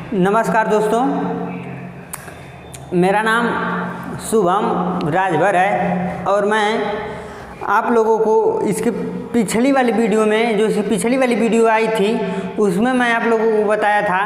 नमस्कार दोस्तों, मेरा नाम शुभम राजभर है और मैं आप लोगों को इसके पिछली वाली वीडियो में, जो पिछली वाली वीडियो आई थी उसमें मैं आप लोगों को बताया था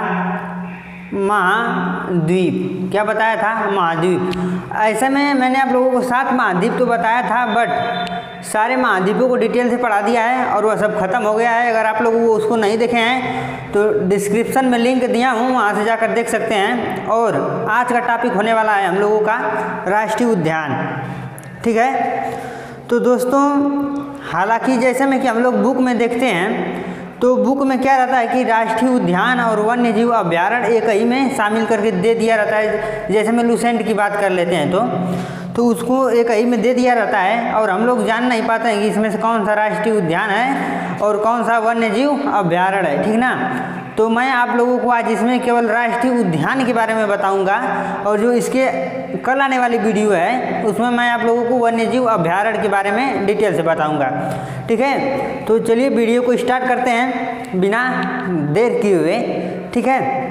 महाद्वीप। क्या बताया था? महाद्वीप। ऐसे में मैंने आप लोगों को 7 महाद्वीप तो बताया था, बट सारे महाद्वीपों को डिटेल से पढ़ा दिया है और वह सब खत्म हो गया है। अगर आप लोग वो उसको नहीं देखे हैं तो डिस्क्रिप्शन में लिंक दिया हूँ, वहाँ से जाकर देख सकते हैं। और आज का टॉपिक होने वाला है हम लोगों का राष्ट्रीय उद्यान। ठीक है, तो दोस्तों हालांकि जैसे में कि हम लोग बुक में देखते हैं तो बुक में क्या रहता है कि राष्ट्रीय उद्यान और वन्य जीव अभ्यारण्य एक ही में शामिल करके दे दिया रहता है। जैसे में लुसेंट की बात कर लेते हैं तो उसको एक ही में दे दिया रहता है और हम लोग जान नहीं पाते हैं कि इसमें से कौन सा राष्ट्रीय उद्यान है और कौन सा वन्य जीव अभ्यारण्य है। ठीक ना, तो मैं आप लोगों को आज इसमें केवल राष्ट्रीय उद्यान के बारे में बताऊंगा और जो इसके कल आने वाली वीडियो है उसमें मैं आप लोगों को वन्य जीव अभ्यारण्य के बारे में डिटेल से बताऊंगा। ठीक है, तो चलिए वीडियो को स्टार्ट करते हैं बिना देर किए हुए। ठीक है,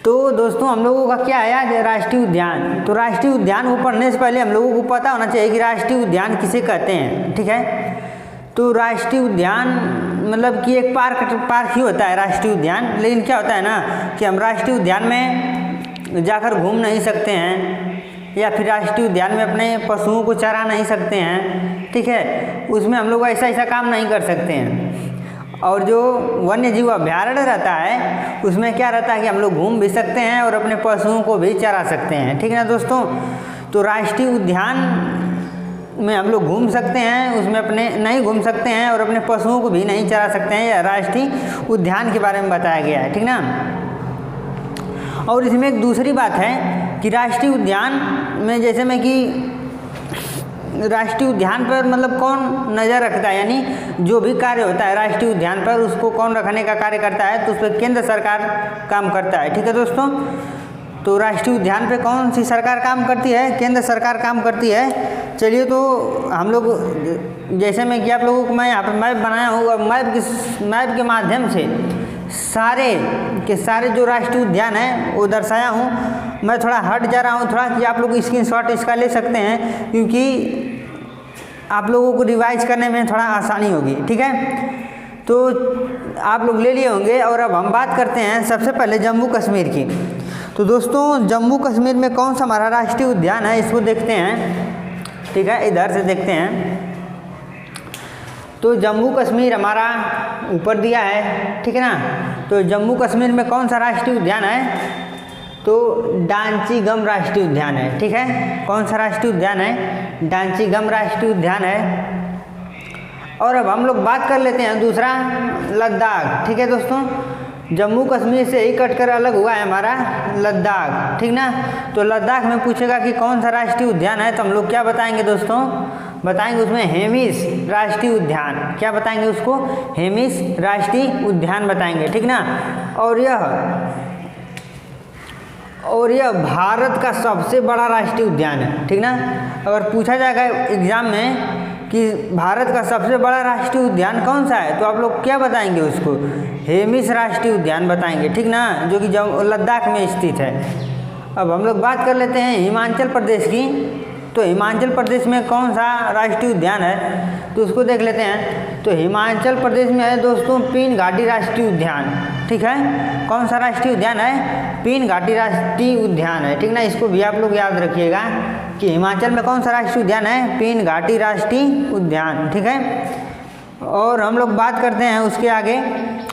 तो दोस्तों हम लोगों का क्या है राष्ट्रीय उद्यान। तो राष्ट्रीय उद्यान को पढ़ने से पहले हम लोगों को पता होना चाहिए कि राष्ट्रीय उद्यान किसे कहते हैं। ठीक है, तो राष्ट्रीय उद्यान मतलब कि एक पार्क ही होता है राष्ट्रीय उद्यान। लेकिन क्या होता है ना कि हम राष्ट्रीय उद्यान में जाकर घूम नहीं सकते हैं या फिर राष्ट्रीय उद्यान में अपने पशुओं को चरा नहीं सकते हैं। ठीक है, उसमें हम लोग ऐसा काम नहीं कर सकते हैं। और जो वन्य जीव अभ्यारण्य रहता है उसमें क्या रहता है कि हम लोग घूम भी सकते हैं और अपने पशुओं को भी चरा सकते हैं। ठीक है ना दोस्तों, तो राष्ट्रीय उद्यान में हम लोग घूम सकते हैं, उसमें अपने नहीं घूम सकते हैं और अपने पशुओं को भी नहीं चरा सकते हैं। यह राष्ट्रीय उद्यान के बारे में बताया गया है। ठीक ना, और इसमें एक दूसरी बात है कि राष्ट्रीय उद्यान में जैसे में कि राष्ट्रीय उद्यान पर मतलब कौन नज़र रखता है, यानी जो भी कार्य होता है राष्ट्रीय उद्यान पर उसको कौन रखने का कार्य करता है, तो उस पर केंद्र सरकार काम करता है। ठीक है दोस्तों, तो राष्ट्रीय उद्यान पे कौन सी सरकार काम करती है? केंद्र सरकार काम करती है। चलिए, तो हम लोग जैसे में कि आप लोगों को मैं यहाँ पर मैप बनाया हूँ और मैप के माध्यम से सारे के सारे जो राष्ट्रीय उद्यान है वो दर्शाया हूँ। मैं थोड़ा हट जा रहा हूँ थोड़ा कि आप लोग स्क्रीनशॉट इसका ले सकते हैं, क्योंकि आप लोगों को रिवाइज करने में थोड़ा आसानी होगी। ठीक है, तो आप लोग ले लिए होंगे। और अब हम बात करते हैं सबसे पहले जम्मू कश्मीर की। तो दोस्तों जम्मू कश्मीर में कौन सा हमारा राष्ट्रीय उद्यान है इसको देखते हैं। ठीक है, इधर से देखते हैं। तो जम्मू कश्मीर हमारा ऊपर दिया है। ठीक है ना, तो जम्मू कश्मीर में कौन सा राष्ट्रीय उद्यान है? तो डांचीगम राष्ट्रीय उद्यान है। ठीक है, कौन सा राष्ट्रीय उद्यान है? डांचीगम राष्ट्रीय उद्यान है। और अब हम लोग बात कर लेते हैं दूसरा, लद्दाख। ठीक है दोस्तों, जम्मू कश्मीर से ही कटकर अलग हुआ है हमारा लद्दाख। ठीक ना, तो लद्दाख में पूछेगा कि कौन सा राष्ट्रीय उद्यान है, तो हम लोग क्या बताएंगे दोस्तों? बताएंगे उसमें हेमिस राष्ट्रीय उद्यान। क्या बताएंगे उसको? हेमिस राष्ट्रीय उद्यान बताएंगे। ठीक ना, और यह भारत का सबसे बड़ा राष्ट्रीय उद्यान है। ठीक ना, अगर पूछा जाएगा एग्जाम में कि भारत का सबसे बड़ा राष्ट्रीय उद्यान कौन सा है, तो आप लोग क्या बताएंगे उसको? हेमिस राष्ट्रीय उद्यान बताएंगे। ठीक ना, जो कि लद्दाख में स्थित है। अब हम लोग बात कर लेते हैं हिमाचल प्रदेश की। तो हिमाचल प्रदेश में कौन सा राष्ट्रीय उद्यान है, तो उसको देख लेते हैं। तो हिमाचल प्रदेश में है दोस्तों पीन घाटी राष्ट्रीय उद्यान। ठीक है, कौन सा राष्ट्रीय उद्यान है? पीन घाटी राष्ट्रीय उद्यान है। ठीक ना, इसको भी आप लोग याद रखिएगा कि हिमाचल में कौन सा राष्ट्रीय उद्यान है? पीन घाटी राष्ट्रीय उद्यान। ठीक है, और हम लोग बात करते हैं उसके आगे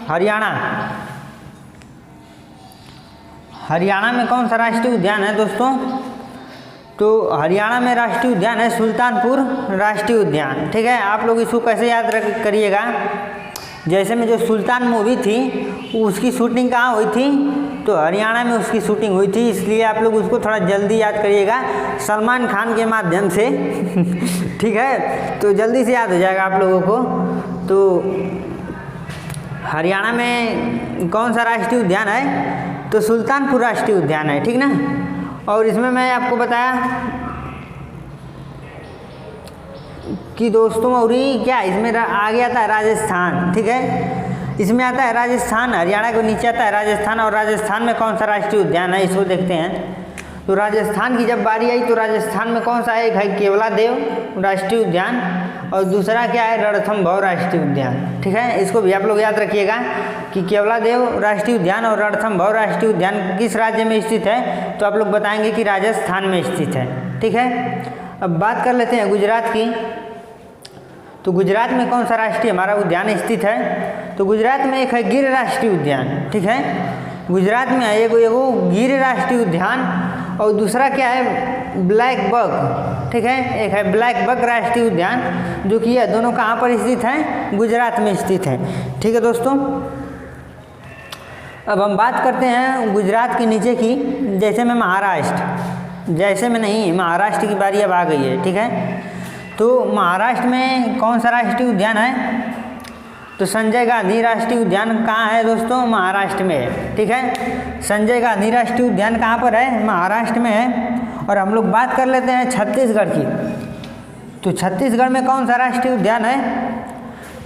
हरियाणा। हरियाणा में कौन सा राष्ट्रीय उद्यान है दोस्तों? तो हरियाणा में राष्ट्रीय उद्यान है सुल्तानपुर राष्ट्रीय उद्यान। ठीक है, आप लोग इसको कैसे याद करिएगा? जैसे में जो सुल्तान मूवी थी उसकी शूटिंग कहाँ हुई थी? तो हरियाणा में उसकी शूटिंग हुई थी, इसलिए आप लोग उसको थोड़ा जल्दी याद करिएगा सलमान खान के माध्यम से। ठीक है, तो जल्दी से याद हो जाएगा आप लोगों को। तो हरियाणा में कौन सा राष्ट्रीय उद्यान है? तो सुल्तानपुर राष्ट्रीय उद्यान है। ठीक ना, और इसमें मैं आपको बताया कि दोस्तों और क्या इसमें आ गया था राजस्थान। ठीक है, इसमें आता है राजस्थान, हरियाणा के नीचे आता है राजस्थान, और राजस्थान में कौन सा राष्ट्रीय उद्यान है इसको देखते हैं। तो राजस्थान की जब बारी आई तो राजस्थान में कौन सा है, एक है केवलादेव राष्ट्रीय उद्यान और दूसरा क्या है रणथंभौर राष्ट्रीय उद्यान। ठीक है, इसको भी आप लोग याद रखिएगा कि केवलादेव राष्ट्रीय उद्यान और रणथंभौर राष्ट्रीय उद्यान किस राज्य में स्थित है, तो आप लोग बताएंगे कि राजस्थान में स्थित है। ठीक है, अब बात कर लेते हैं गुजरात की। तो गुजरात में कौन सा राष्ट्रीय हमारा उद्यान स्थित है, तो गुजरात में एक है गिर राष्ट्रीय उद्यान। ठीक है, गुजरात में है एगो गिर राष्ट्रीय उद्यान और दूसरा क्या है ब्लैक बक। ठीक है, एक है ब्लैक बक राष्ट्रीय उद्यान, जो कि यह दोनों कहाँ पर स्थित हैं, गुजरात में स्थित है। ठीक है दोस्तों, अब हम बात करते हैं गुजरात के नीचे की, जैसे में महाराष्ट्र, जैसे में नहीं महाराष्ट्र की बारी अब आ गई है। ठीक है, तो महाराष्ट्र में कौन सा राष्ट्रीय उद्यान है, तो संजय गांधी राष्ट्रीय उद्यान कहाँ है दोस्तों, महाराष्ट्र में है। ठीक है, संजय गांधी राष्ट्रीय उद्यान कहाँ पर है, महाराष्ट्र में है। और हम लोग बात कर लेते हैं छत्तीसगढ़ की। तो छत्तीसगढ़ में कौन सा राष्ट्रीय उद्यान है,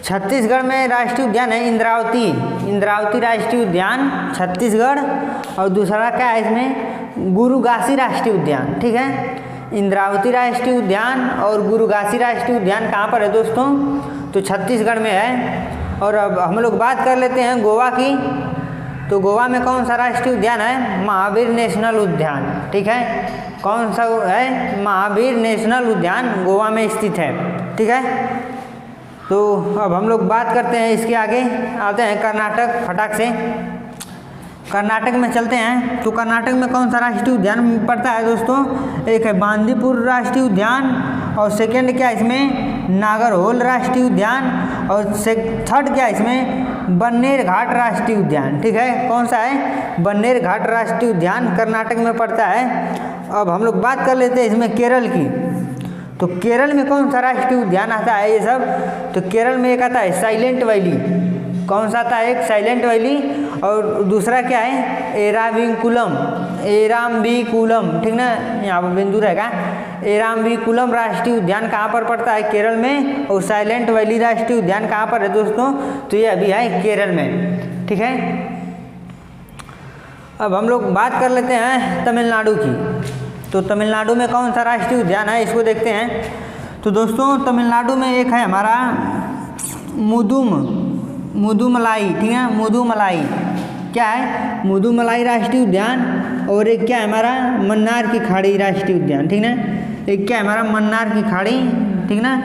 छत्तीसगढ़ में राष्ट्रीय उद्यान है इंद्रावती, इंद्रावती राष्ट्रीय उद्यान छत्तीसगढ़, और दूसरा क्या है इसमें गुरुगासी राष्ट्रीय उद्यान। ठीक है, इंद्रावती राष्ट्रीय उद्यान और गुरुगासी राष्ट्रीय उद्यान कहाँ पर है दोस्तों, तो छत्तीसगढ़ में है। और अब हम लोग बात कर लेते हैं गोवा की। तो गोवा में कौन सा राष्ट्रीय उद्यान है, महावीर नेशनल उद्यान। ठीक है, कौन सा है, महावीर नेशनल उद्यान गोवा में स्थित है। ठीक है, तो अब हम लोग बात करते हैं इसके आगे, आते हैं कर्नाटक फटाक से। कर्नाटक में चलते हैं। तो कर्नाटक में कौन सा राष्ट्रीय उद्यान पड़ता है दोस्तों, एक है बांदीपुर राष्ट्रीय उद्यान और सेकंड क्या इसमें नागरहोल राष्ट्रीय उद्यान और थर्ड क्या इसमें बन्नेर घाट राष्ट्रीय उद्यान। ठीक है, कौन सा है, बन्नेर घाट राष्ट्रीय उद्यान कर्नाटक में पड़ता है। अब हम लोग बात कर लेते हैं इसमें केरल की। तो केरल में कौन सा राष्ट्रीय उद्यान आता है ये सब, तो केरल में एक आता है साइलेंट वैली। कौन सा आता है, एक साइलेंट वैली और दूसरा क्या है एराविकुलम, एराविकुलम। ठीक ना, यहाँ पर बिंदु रहेगा। एराविकुलम राष्ट्रीय उद्यान कहाँ पर पड़ता है, केरल में, और साइलेंट वैली राष्ट्रीय उद्यान कहाँ पर है दोस्तों, तो ये अभी है केरल में। ठीक है, अब हम लोग बात कर लेते हैं तमिलनाडु की। तो तमिलनाडु में कौन सा राष्ट्रीय उद्यान है इसको देखते हैं। तो दोस्तों तमिलनाडु में एक है हमारा मुदुमलाई। ठीक है, मुदुमलाई क्या है, मुदुमलाई राष्ट्रीय उद्यान, और एक क्या है हमारा मन्नार की खाड़ी राष्ट्रीय उद्यान। ठीक ना, एक क्या है हमारा मन्नार की खाड़ी। ठीक ना,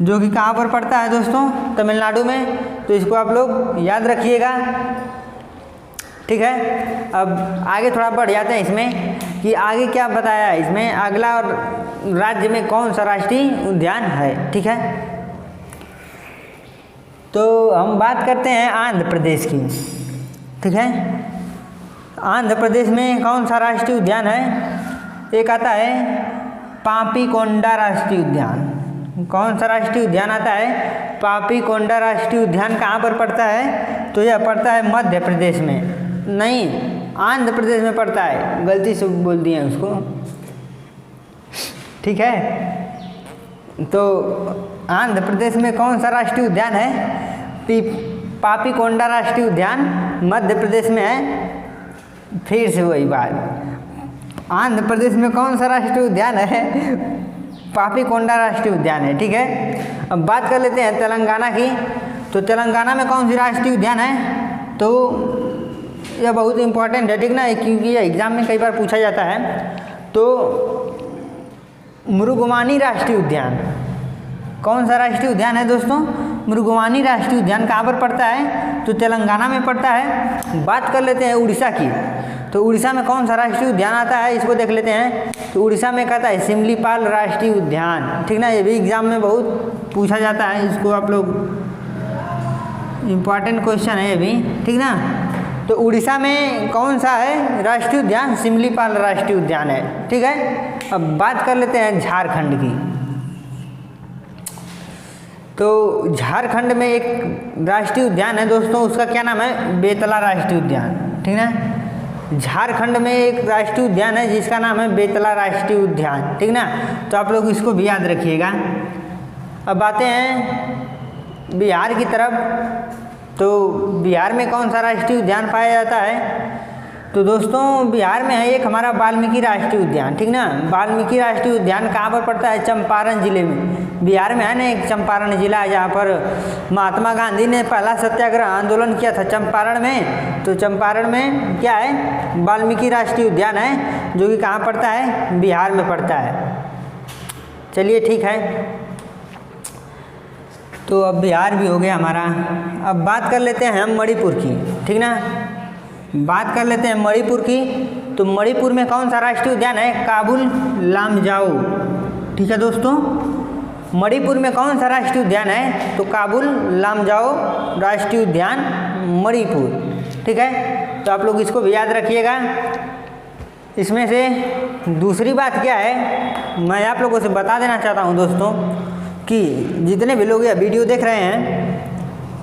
जो कि कहाँ पर पड़ता है दोस्तों, तमिलनाडु में। तो इसको आप लोग याद रखिएगा। ठीक है, अब आगे थोड़ा बढ़ जाते हैं इसमें कि आगे क्या बताया है इसमें, अगला और राज्य में कौन सा राष्ट्रीय उद्यान है। ठीक है, तो हम बात करते हैं आंध्र प्रदेश की। ठीक है, आंध्र प्रदेश में कौन सा राष्ट्रीय उद्यान है, एक आता है पापीकोंडा राष्ट्रीय उद्यान। कौन सा राष्ट्रीय उद्यान आता है, पापीकोंडा राष्ट्रीय उद्यान कहाँ पर पड़ता है, तो यह पड़ता है मध्य प्रदेश में, नहीं आंध्र प्रदेश में पड़ता है, गलती से बोल दिए उसको। ठीक है, तो आंध्र प्रदेश में कौन सा राष्ट्रीय उद्यान है, पापीकोंडा राष्ट्रीय उद्यान मध्य प्रदेश में है। फिर से वही बात, आंध्र प्रदेश में कौन सा राष्ट्रीय उद्यान है, पापीकोंडा राष्ट्रीय उद्यान है। ठीक है, अब बात कर लेते हैं तेलंगाना की। तो तेलंगाना में कौन सी राष्ट्रीय उद्यान है, तो यह बहुत इंपॉर्टेंट है। ठीक ना, क्योंकि यह एग्जाम में कई बार पूछा जाता है। तो मृगवानी राष्ट्रीय उद्यान, कौन सा राष्ट्रीय उद्यान है दोस्तों, मृगवानी राष्ट्रीय उद्यान कहाँ पर पड़ता है, तो तेलंगाना में पड़ता है। बात कर लेते हैं उड़ीसा की। तो उड़ीसा में कौन सा राष्ट्रीय उद्यान आता है इसको देख लेते हैं। तो उड़ीसा में कहता है सिमलीपाल राष्ट्रीय उद्यान। ठीक ना, ये भी एग्जाम में बहुत पूछा जाता है, इसको आप लोग इम्पॉर्टेंट क्वेश्चन है ये भी। ठीक ना, तो उड़ीसा में कौन सा है राष्ट्रीय उद्यान, सिमलीपाल राष्ट्रीय उद्यान है। ठीक है, अब बात कर लेते हैं झारखंड की। तो झारखंड में एक राष्ट्रीय उद्यान है दोस्तों, उसका क्या नाम है, बेतला राष्ट्रीय उद्यान। ठीक ना, झारखंड में एक राष्ट्रीय उद्यान है जिसका नाम है बेतला राष्ट्रीय उद्यान। ठीक ना, तो आप लोग इसको भी याद रखिएगा। अब आते हैं बिहार की तरफ। तो बिहार में कौन सा राष्ट्रीय उद्यान पाया जाता है? तो दोस्तों बिहार में है एक हमारा वाल्मीकि राष्ट्रीय उद्यान, ठीक ना। वाल्मीकि राष्ट्रीय उद्यान कहाँ पर पड़ता है? चंपारण जिले में। बिहार में है ना एक चंपारण जिला है जहाँ पर महात्मा गांधी ने पहला सत्याग्रह आंदोलन किया था चंपारण में। तो चंपारण में क्या है? वाल्मीकि राष्ट्रीय उद्यान है, जो कि कहाँ पड़ता है? बिहार में पड़ता है। चलिए ठीक है, तो अब बिहार भी हो गया हमारा। अब बात कर लेते हैं हम मणिपुर की, ठीक ना। बात कर लेते हैं मणिपुर की। तो मणिपुर में कौन सा राष्ट्रीय उद्यान है? काबुल लामजाओ, ठीक है दोस्तों। मणिपुर में कौन सा राष्ट्रीय उद्यान है? तो काबुल लामजाओ राष्ट्रीय उद्यान मणिपुर, ठीक है। तो आप लोग इसको भी याद रखिएगा। इसमें से दूसरी बात क्या है, मैं आप लोगों से बता देना चाहता हूँ दोस्तों कि जितने भी लोग यह वीडियो देख रहे हैं,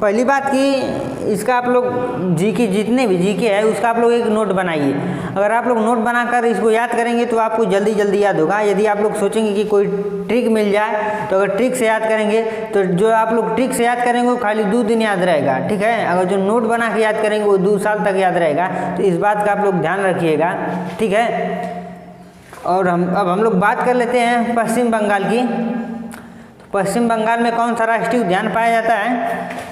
पहली बात कि इसका आप लोग जीके जितने भी जीके है उसका आप लोग एक नोट बनाइए। अगर आप लोग नोट बनाकर इसको याद करेंगे तो आपको जल्दी जल्दी याद होगा। यदि आप लोग सोचेंगे कि कोई ट्रिक मिल जाए तो अगर ट्रिक से याद करेंगे तो जो आप लोग ट्रिक से याद करेंगे वो खाली 2 दिन याद रहेगा, ठीक है। अगर जो नोट बना के याद करेंगे वो 2 साल तक याद रहेगा। तो इस बात का आप लोग ध्यान रखिएगा, ठीक है। और अब हम लोग बात कर लेते हैं पश्चिम बंगाल की। पश्चिम बंगाल में कौन सा राष्ट्रीय उद्यान पाया जाता है?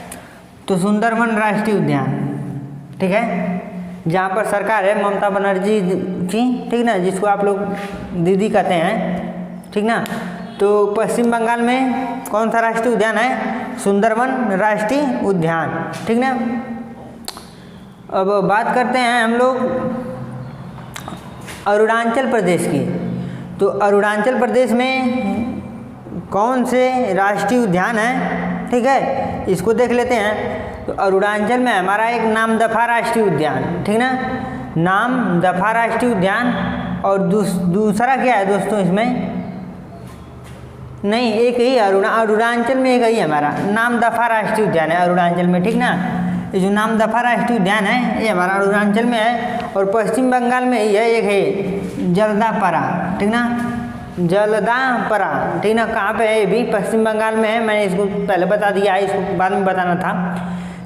तो सुंदरवन राष्ट्रीय उद्यान, ठीक है, जहाँ पर सरकार है ममता बनर्जी की, ठीक ना, जिसको आप लोग दीदी कहते हैं, ठीक ना। तो पश्चिम बंगाल में कौन सा राष्ट्रीय उद्यान है? सुंदरवन राष्ट्रीय उद्यान, ठीक ना। अब बात करते हैं हम लोग अरुणाचल प्रदेश की। तो अरुणाचल प्रदेश में कौन से राष्ट्रीय उद्यान है, ठीक है, इसको देख लेते हैं। तो अरुणाचल में हमारा एक नामदफा राष्ट्रीय उद्यान, ठीक ना, नामदफा राष्ट्रीय उद्यान। और दूसरा क्या है दोस्तों? इसमें नहीं, एक ही अरुणाचल में एक ही हमारा नामदफा राष्ट्रीय उद्यान है अरुणाचल में, ठीक ना। ये जो नामदफा राष्ट्रीय उद्यान है ये हमारा अरुणाचल में है। और पश्चिम बंगाल में ही है, एक है जलदापारा, ठीक ना, जलदापारा, ठीक ना। कहाँ पे है? ये भी पश्चिम बंगाल में है। मैंने इसको पहले बता दिया है, इसको बाद में बताना था,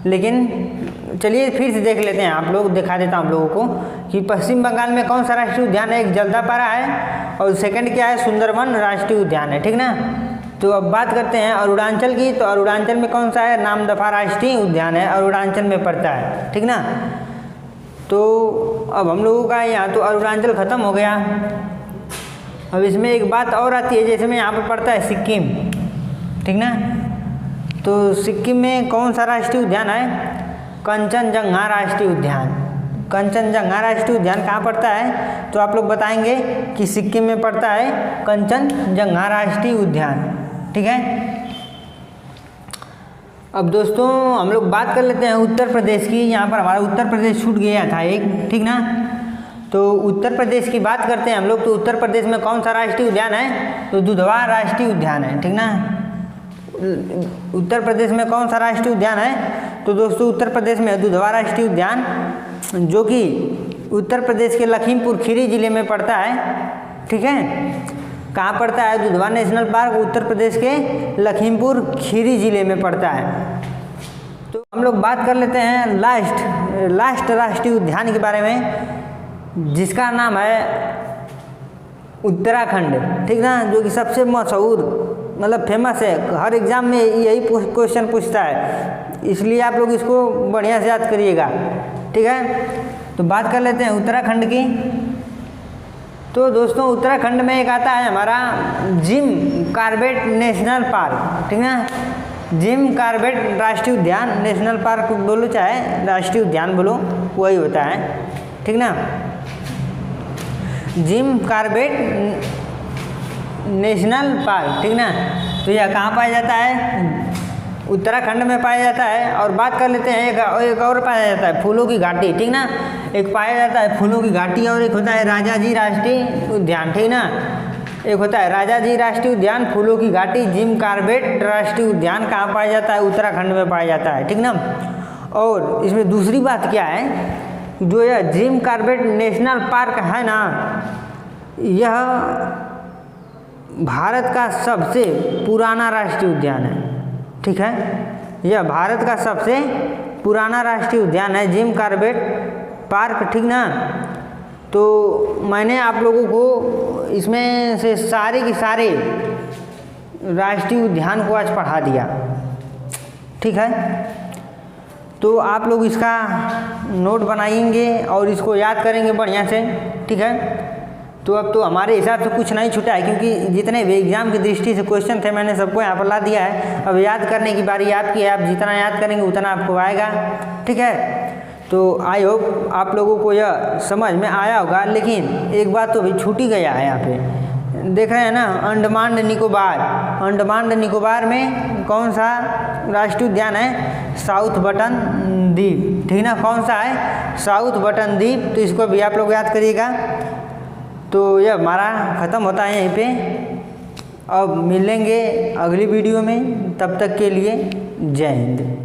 लेकिन चलिए फिर से देख लेते हैं। आप लोग दिखा देता हूँ आप लोगों को कि पश्चिम बंगाल में कौन सा राष्ट्रीय उद्यान है। एक जलदापारा है और सेकंड क्या है? सुंदरवन राष्ट्रीय उद्यान है, ठीक ना। तो अब बात करते हैं अरुणाचल की। तो अरुणाचल में कौन सा है? नामदफा राष्ट्रीय उद्यान है, अरुणाचल में पड़ता है, ठीक ना। तो अब हम लोगों का यहाँ तो अरुणाचल खत्म हो गया। अब इसमें एक बात और आती है, जैसे में यहाँ पर पड़ता है सिक्किम, ठीक ना। तो सिक्किम में कौन सा राष्ट्रीय उद्यान है? कंचनजंगा राष्ट्रीय उद्यान। कंचनजंगा राष्ट्रीय उद्यान कहाँ पड़ता है? तो आप लोग बताएंगे कि सिक्किम में पड़ता है कंचनजंगा राष्ट्रीय उद्यान, ठीक है। अब दोस्तों हम लोग बात कर लेते हैं उत्तर प्रदेश की। यहाँ पर हमारा उत्तर प्रदेश छूट गया था एक, ठीक ना। तो उत्तर प्रदेश की बात करते हैं हम लोग। तो उत्तर प्रदेश में कौन सा राष्ट्रीय उद्यान है? तो दुधवा राष्ट्रीय उद्यान है, ठीक ना। उत्तर प्रदेश में कौन सा राष्ट्रीय उद्यान है? तो दोस्तों उत्तर प्रदेश में दुधवा राष्ट्रीय उद्यान, जो कि उत्तर प्रदेश के लखीमपुर खीरी जिले में पड़ता है, ठीक है। कहाँ पड़ता है? दुधवा नेशनल पार्क उत्तर प्रदेश के लखीमपुर खीरी जिले में पड़ता है। तो हम लोग बात कर लेते हैं लास्ट राष्ट्रीय उद्यान के बारे में, जिसका नाम है उत्तराखंड, ठीक ना, जो कि सबसे मशहूर मतलब फेमस है। हर एग्जाम में यही क्वेश्चन पूछता है, इसलिए आप लोग इसको बढ़िया से याद करिएगा, ठीक है। तो बात कर लेते हैं उत्तराखंड की। तो दोस्तों उत्तराखंड में एक आता है हमारा जिम कॉर्बेट नेशनल पार्क, ठीक ना। जिम कॉर्बेट राष्ट्रीय उद्यान, नेशनल पार्क बोलो चाहे राष्ट्रीय उद्यान बोलो, वही होता है, ठीक ना। जिम कॉर्बेट नेशनल पार्क, ठीक ना। तो यह कहाँ पाया जाता है? उत्तराखंड में पाया जाता है। और बात कर लेते हैं एक और पाया जाता है फूलों की घाटी, ठीक ना। एक पाया जाता है फूलों की घाटी और एक होता है राजाजी राष्ट्रीय उद्यान, ठीक ना। एक होता है राजाजी राष्ट्रीय उद्यान, फूलों की घाटी, जिम कॉर्बेट राष्ट्रीय उद्यान कहाँ पाया जाता है? उत्तराखंड में पाया जाता है, ठीक ना। और इसमें दूसरी बात क्या है, जो यह जिम कॉर्बेट नेशनल पार्क है ना, यह भारत का सबसे पुराना राष्ट्रीय उद्यान है, ठीक है। यह भारत का सबसे पुराना राष्ट्रीय उद्यान है जिम कॉर्बेट पार्क, ठीक ना। तो मैंने आप लोगों को इसमें से सारे के सारे राष्ट्रीय उद्यान को आज पढ़ा दिया, ठीक है। तो आप लोग इसका नोट बनाएंगे और इसको याद करेंगे बढ़िया से, ठीक है। तो अब तो हमारे हिसाब से कुछ नहीं छूटा है, क्योंकि जितने भी एग्जाम की दृष्टि से क्वेश्चन थे मैंने सबको यहाँ पर ला दिया है। अब याद करने की बारी आपकी है, आप जितना याद करेंगे उतना आपको आएगा, ठीक है। तो आई होप आप लोगों को यह समझ में आया होगा। लेकिन एक बात तो अभी छूट ही गया है, यहाँ पे देख रहे हैं ना, अंडमान निकोबार। अंडमान निकोबार में कौन सा राष्ट्रीय उद्यान है? साउथ बटन द्वीप, ठीक ना। कौन सा है? साउथ बटन द्वीप। तो इसको भी आप लोग याद करिएगा। तो यह हमारा ख़त्म होता है यहीं पे। अब मिलेंगे अगली वीडियो में, तब तक के लिए जय हिंद।